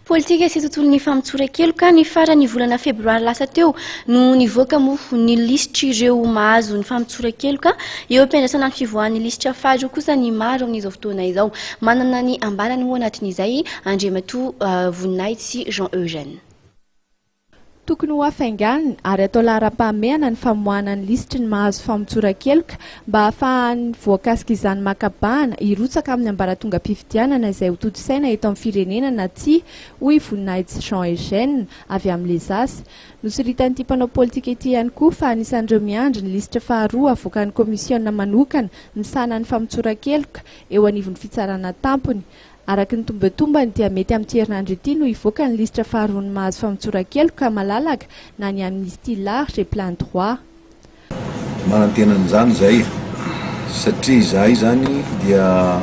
Politika sy tontolo ny fampitsoran-keloka ny farany volana febroary lasa teo no nivoaka moa ny lisitra ireo mahazo ny fampitsoran-keloka eo ampiandrasana ny fivoahan'ny lisitra faharoa kosa ny maro amin'izao fotoana izao. Manana ny ambanany moa anatin'izay Andriamatoa Voninahitsy Jean Eugène. Tokony ho afainganina ary atao laharam-pahamehana ny famoahana ny lisitry ny mahazo fampitsoran-keloka mba ahafahan'ny voakasika izany makabahana hirotsaka amin'ny ambaratonga-pifidianana izay ho toto-saina eto amin'ny firenena na tsy, hoy Voninahitsy Jean Eugène avy amin'ny Lesasy. Nosoritan'ity mpanao politika ity ihany koa fa anisan'ireo miandry ny lisitra faharoa avoakan'ny komisiona manokana misana ny fampitsoran-keloka eo anivon'ny fitsarana tampony. Araky ny tombatombany dia mety amin'ny herinandro ity no hivoaka ny lisitra faharoa ny mahazo fampitsoran-keloka malalaka na ny amnistie large et plein droit. Manantenan'izany zay satria izahay zany dia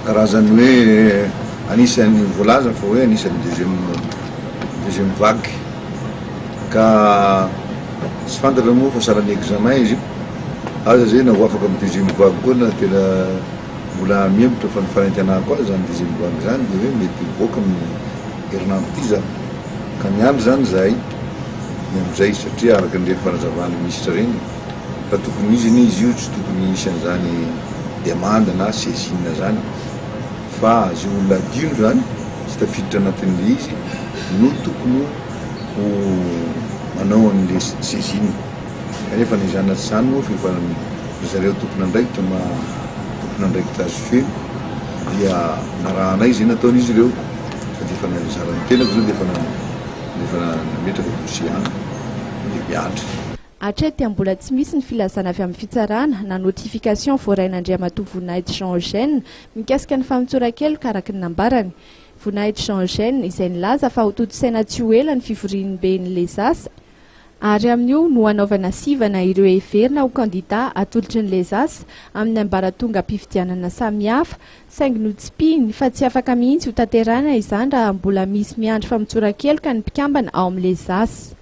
karazany hoe anisan'ny voalaza fa hoe anisan'ny deuxième vague ka tsy fantatra moa fa saran'ny examen izy aza zay na ho afaka amin'ny deuxième vague koa na tena mbola miembotra fa ny fanantenako azy zany deuxième vague zany dia hoe mety mivoaka amin'ny herinandro ity zany ka miandry zany zahay amizay satria araka an'ireny fanazavana minisitra reny raha tokony izy izy io tsy tokony isan'izany demande na saisine zany fa azy olona dino zany tsy tafiditra anatin'le izy no tokony ho manao an'le saisine kanefa ny zanaty zany moa fifanany zareo tokony andraikitra nandraikitra azy feo dia narahana izy nataon'izy ireo fa dia efa nazarany tenako zao dia efa nametraka dossier any dia miandry. Hatreto mbola tsy misy ny filazana avy amin'ny fitsarana na notification voarain'Andriamatoa Voninahitsy Jean Eugène mikasika ny fampitsoran-keloka araka ny nambarany. Voninahitsy Jean Eugène izay nilaza fa ho toto-saina tsy ho ela ny fivorian'ny ben'ny Lesasy ary amin'io no hanaovana sivana ireo heverina ho kandida atolotry ny Lesasy amin'ny ambaratonga-pifidianana samihafa saingy notsipiny fa tsy afaka mihitsy ho tanterana izany raha mbola misy miandry fampitsoran-keloka ny mpikambana ao amin'ny Lesasy.